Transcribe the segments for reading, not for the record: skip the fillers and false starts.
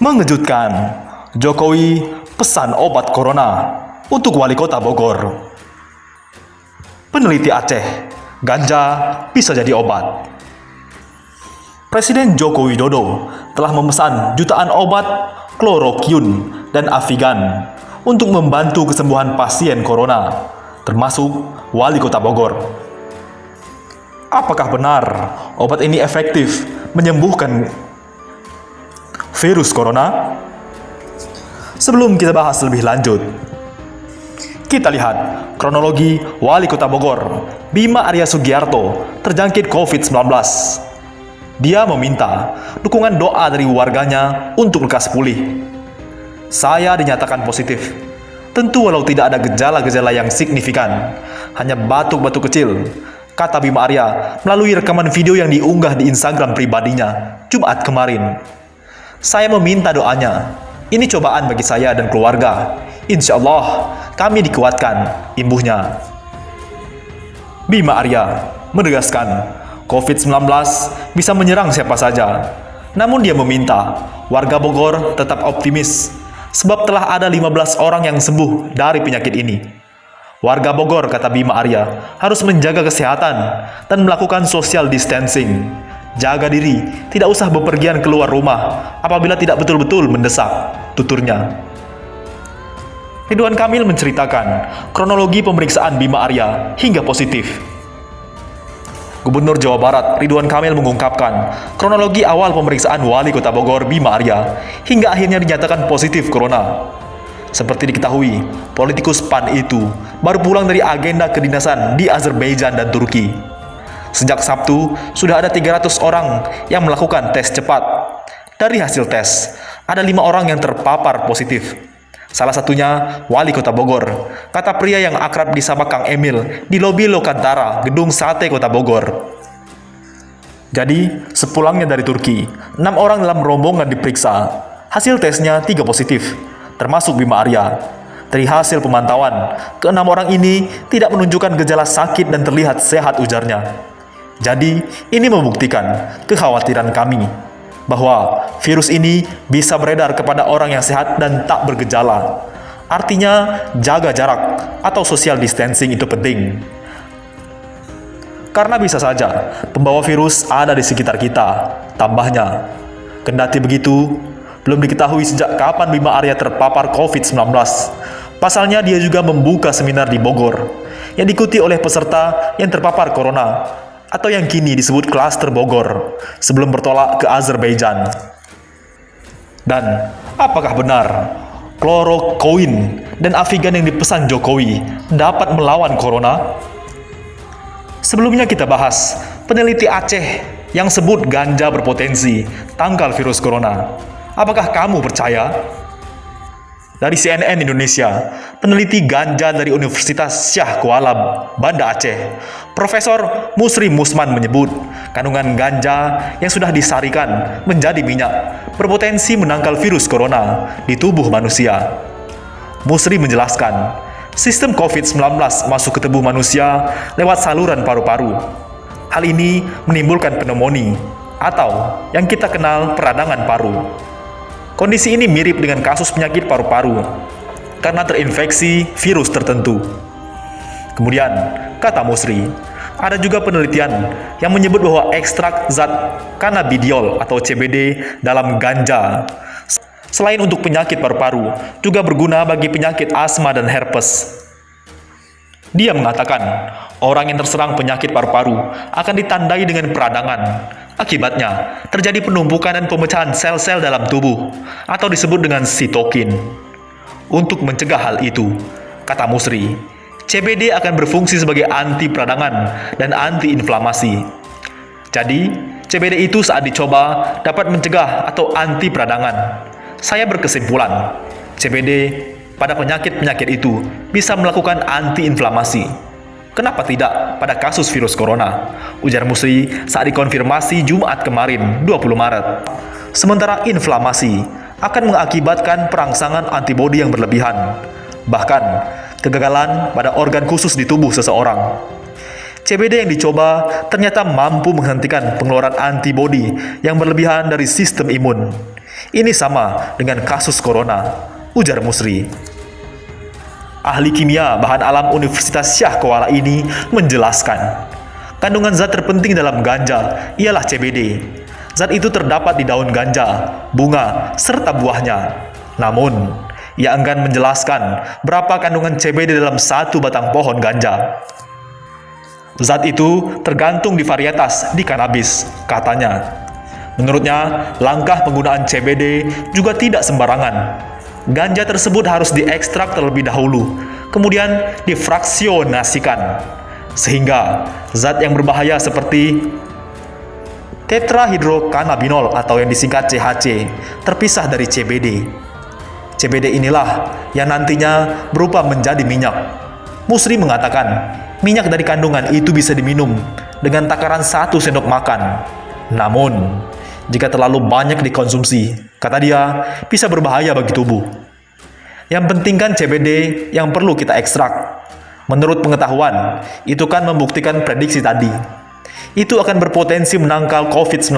Mengejutkan, Jokowi pesan obat corona untuk wali kota Bogor. Peneliti Aceh, ganja bisa jadi obat. Presiden Joko Widodo telah memesan jutaan obat kloroquine dan Avigan untuk membantu kesembuhan pasien corona, termasuk wali kota Bogor. Apakah benar obat ini efektif menyembuhkan virus corona? Sebelum kita bahas lebih lanjut, kita lihat kronologi wali kota Bogor, Bima Arya Sugiarto, terjangkit COVID-19. Dia meminta dukungan doa dari warganya untuk lekas pulih. Saya dinyatakan positif. Tentu walau tidak ada gejala-gejala yang signifikan, hanya batuk-batuk kecil, kata Bima Arya melalui rekaman video yang diunggah di Instagram pribadinya Jumat kemarin. Saya meminta doanya. Ini cobaan bagi saya dan keluarga. Insya Allah kami dikuatkan, imbuhnya. Bima Arya menegaskan COVID-19 bisa menyerang siapa saja. Namun dia meminta warga Bogor tetap optimis sebab telah ada 15 orang yang sembuh dari penyakit ini. Warga Bogor, kata Bima Arya, harus menjaga kesehatan dan melakukan social distancing. Jaga diri, tidak usah bepergian keluar rumah apabila tidak betul-betul mendesak, tuturnya. Ridwan Kamil menceritakan kronologi pemeriksaan Bima Arya hingga positif. Gubernur Jawa Barat Ridwan Kamil mengungkapkan kronologi awal pemeriksaan wali kota Bogor Bima Arya hingga akhirnya dinyatakan positif corona. Seperti diketahui, politikus PAN itu baru pulang dari agenda kedinasan di Azerbaijan dan Turki. Sejak Sabtu, sudah ada 300 orang yang melakukan tes cepat. Dari hasil tes, ada 5 orang yang terpapar positif. Salah satunya wali kota Bogor, kata pria yang akrab disapa Kang Emil di lobi Lokantara, Gedung Sate Kota Bogor. Jadi, sepulangnya dari Turki, 6 orang dalam rombongan diperiksa. Hasil tesnya 3 positif, termasuk Bima Arya. Dari hasil pemantauan, ke-6 orang ini tidak menunjukkan gejala sakit dan terlihat sehat, ujarnya. Jadi, ini membuktikan kekhawatiran kami bahwa virus ini bisa beredar kepada orang yang sehat dan tak bergejala. Artinya, jaga jarak atau social distancing itu penting. Karena bisa saja pembawa virus ada di sekitar kita, tambahnya. Kendati begitu, belum diketahui sejak kapan Bima Arya terpapar COVID-19. Pasalnya dia juga membuka seminar di Bogor, yang diikuti oleh peserta yang terpapar corona, atau yang kini disebut klaster Bogor, sebelum bertolak ke Azerbaijan. Dan apakah benar kloroquine dan Avigan yang dipesan Jokowi dapat melawan corona? Sebelumnya kita bahas peneliti Aceh yang sebut ganja berpotensi tangkal virus corona. Apakah kamu percaya? Dari CNN Indonesia, peneliti ganja dari Universitas Syah Kuala, Banda Aceh, Profesor Musri Musman menyebut kandungan ganja yang sudah disarikan menjadi minyak berpotensi menangkal virus corona di tubuh manusia. Musri menjelaskan, sistem COVID-19 masuk ke tubuh manusia lewat saluran paru-paru. Hal ini menimbulkan pneumonia atau yang kita kenal peradangan paru. Kondisi ini mirip dengan kasus penyakit paru-paru karena terinfeksi virus tertentu. Kemudian, kata Musri, ada juga penelitian yang menyebut bahwa ekstrak zat cannabidiol atau CBD dalam ganja, selain untuk penyakit paru-paru, juga berguna bagi penyakit asma dan herpes. Dia mengatakan, orang yang terserang penyakit paru-paru akan ditandai dengan peradangan. Akibatnya, terjadi penumpukan dan pemecahan sel-sel dalam tubuh, atau disebut dengan sitokin. Untuk mencegah hal itu, kata Musri, CBD akan berfungsi sebagai anti peradangan dan anti-inflamasi. Jadi, CBD itu saat dicoba dapat mencegah atau anti peradangan. Saya berkesimpulan, CBD pada penyakit-penyakit itu bisa melakukan anti-inflamasi. Kenapa tidak pada kasus virus corona? Ujar Musri saat dikonfirmasi Jumat kemarin, 20 Maret. Sementara inflamasi akan mengakibatkan perangsangan antibodi yang berlebihan, bahkan kegagalan pada organ khusus di tubuh seseorang. CBD yang dicoba ternyata mampu menghentikan pengeluaran antibodi yang berlebihan dari sistem imun. Ini sama dengan kasus corona, ujar Musri. Ahli kimia bahan alam Universitas Syah Kuala ini menjelaskan, kandungan zat terpenting dalam ganja ialah CBD. Zat itu terdapat di daun ganja, bunga, serta buahnya. Namun, ia enggan menjelaskan berapa kandungan CBD dalam satu batang pohon ganja. Zat itu tergantung di varietas di kanabis, katanya. Menurutnya, langkah penggunaan CBD juga tidak sembarangan. Ganja tersebut harus diekstrak terlebih dahulu, kemudian difraksionasikan, sehingga zat yang berbahaya seperti tetrahidrokannabinol atau yang disingkat THC terpisah dari CBD. CBD inilah yang nantinya berubah menjadi minyak. Musri mengatakan, minyak dari kandungan itu bisa diminum dengan takaran 1 sendok makan. Namun, jika terlalu banyak dikonsumsi, kata dia, bisa berbahaya bagi tubuh. Yang penting kan CBD yang perlu kita ekstrak. Menurut pengetahuan, itu kan membuktikan prediksi tadi. Itu akan berpotensi menangkal COVID-19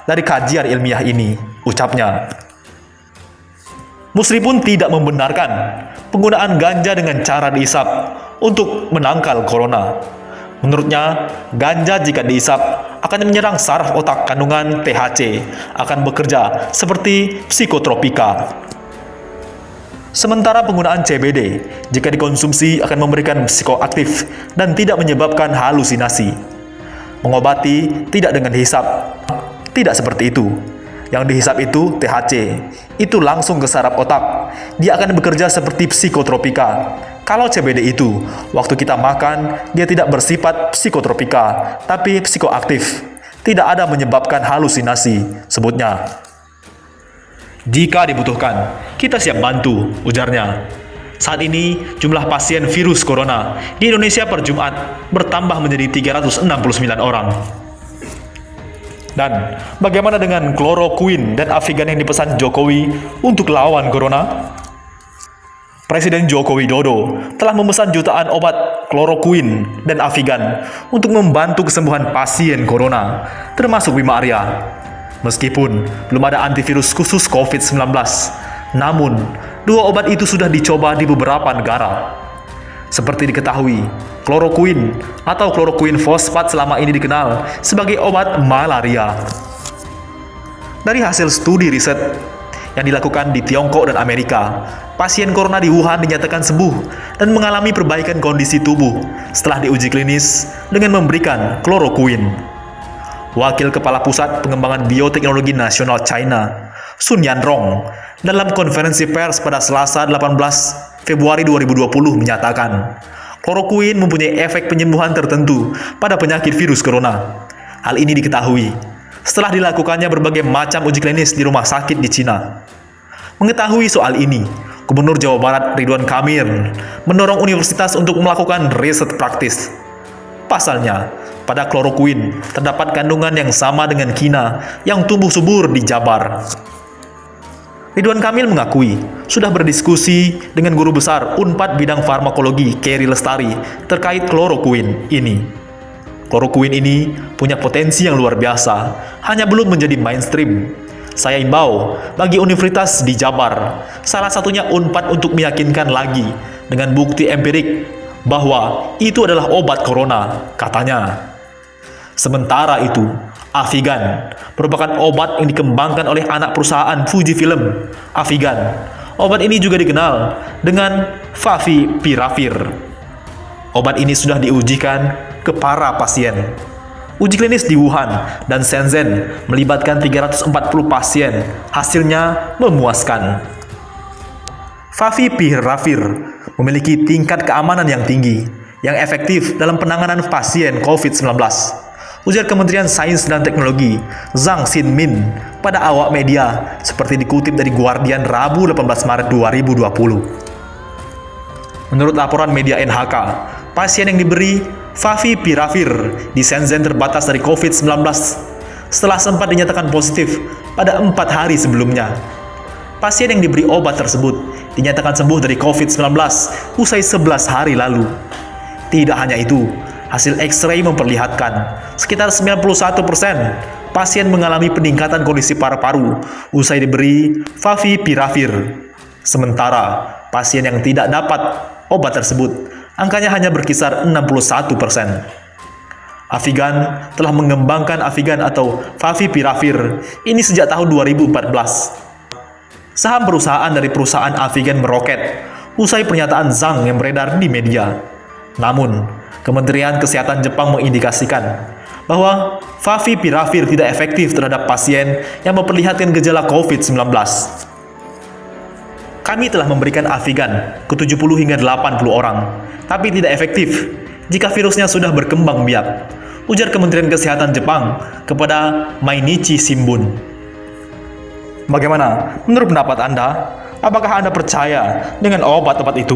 dari kajian ilmiah ini, ucapnya. Musri pun tidak membenarkan penggunaan ganja dengan cara diisap untuk menangkal corona. Menurutnya, ganja jika diisap akan menyerang saraf otak kandungan THC, akan bekerja seperti psikotropika. Sementara penggunaan CBD jika dikonsumsi akan memberikan psikoaktif dan tidak menyebabkan halusinasi. Mengobati tidak dengan dihisap, tidak seperti itu. Yang dihisap itu THC, itu langsung ke saraf otak. Dia akan bekerja seperti psikotropika. Kalau CBD itu, waktu kita makan, dia tidak bersifat psikotropika, tapi psikoaktif. Tidak ada menyebabkan halusinasi, sebutnya. Jika dibutuhkan, kita siap bantu, ujarnya. Saat ini, jumlah pasien virus corona di Indonesia per Jumat bertambah menjadi 369 orang. Dan bagaimana dengan kloroquine dan Avigan yang dipesan Jokowi untuk lawan corona? Presiden Joko Widodo telah memesan jutaan obat kloroquine dan Avigan untuk membantu kesembuhan pasien corona, termasuk Bima Arya. Meskipun belum ada antivirus khusus COVID-19, namun dua obat itu sudah dicoba di beberapa negara. Seperti diketahui, kloroquine atau kloroquine fosfat selama ini dikenal sebagai obat malaria. Dari hasil studi riset yang dilakukan di Tiongkok dan Amerika, pasien corona di Wuhan dinyatakan sembuh dan mengalami perbaikan kondisi tubuh setelah diuji klinis dengan memberikan kloroquine. Wakil Kepala Pusat Pengembangan Bioteknologi Nasional China, Sun Yanrong, dalam konferensi pers pada Selasa 18 Februari 2020 menyatakan, kloroquine mempunyai efek penyembuhan tertentu pada penyakit virus corona. Hal ini diketahui setelah dilakukannya berbagai macam uji klinis di rumah sakit di Cina. Mengetahui soal ini, Gubernur Jawa Barat Ridwan Kamil mendorong universitas untuk melakukan riset praktis. Pasalnya, pada kloroquine terdapat kandungan yang sama dengan kina yang tumbuh subur di Jabar. Ridwan Kamil mengakui sudah berdiskusi dengan guru besar Unpad bidang farmakologi Kerry Lestari terkait kloroquine ini. Kloroquine ini punya potensi yang luar biasa, hanya belum menjadi mainstream. Saya imbau bagi universitas di Jabar, salah satunya Unpad, untuk meyakinkan lagi dengan bukti empirik bahwa itu adalah obat corona, katanya. Sementara itu, Avigan merupakan obat yang dikembangkan oleh anak perusahaan Fujifilm, Avigan. Obat ini juga dikenal dengan Favipiravir. Obat ini sudah diujikan ke para pasien. Uji klinis di Wuhan dan Shenzhen melibatkan 340 pasien. Hasilnya memuaskan. Favipiravir memiliki tingkat keamanan yang tinggi, yang efektif dalam penanganan pasien COVID-19. Ujar Kementerian Sains dan Teknologi Zhang Xinmin pada awak media, seperti dikutip dari Guardian Rabu 18 Maret 2020. Menurut laporan media NHK, pasien yang diberi Favipiravir di Shenzhen terbatas dari COVID-19 setelah sempat dinyatakan positif pada 4 hari sebelumnya. Pasien yang diberi obat tersebut dinyatakan sembuh dari COVID-19 usai 11 hari lalu. Tidak hanya itu, hasil X-ray memperlihatkan sekitar 91% pasien mengalami peningkatan kondisi paru-paru usai diberi favipiravir. Sementara pasien yang tidak dapat obat tersebut, angkanya hanya berkisar 61%. Avigan telah mengembangkan Avigan atau favipiravir ini sejak tahun 2014. Saham perusahaan dari perusahaan Avigan meroket usai pernyataan Zhang yang beredar di media. Namun, Kementerian Kesehatan Jepang mengindikasikan bahwa favipiravir tidak efektif terhadap pasien yang memperlihatkan gejala COVID-19. Kami telah memberikan Avigan ke 70 hingga 80 orang, tapi tidak efektif jika virusnya sudah berkembang biak, ujar Kementerian Kesehatan Jepang kepada Mainichi Shimbun. Bagaimana menurut pendapat Anda? Apakah Anda percaya dengan obat-obat itu?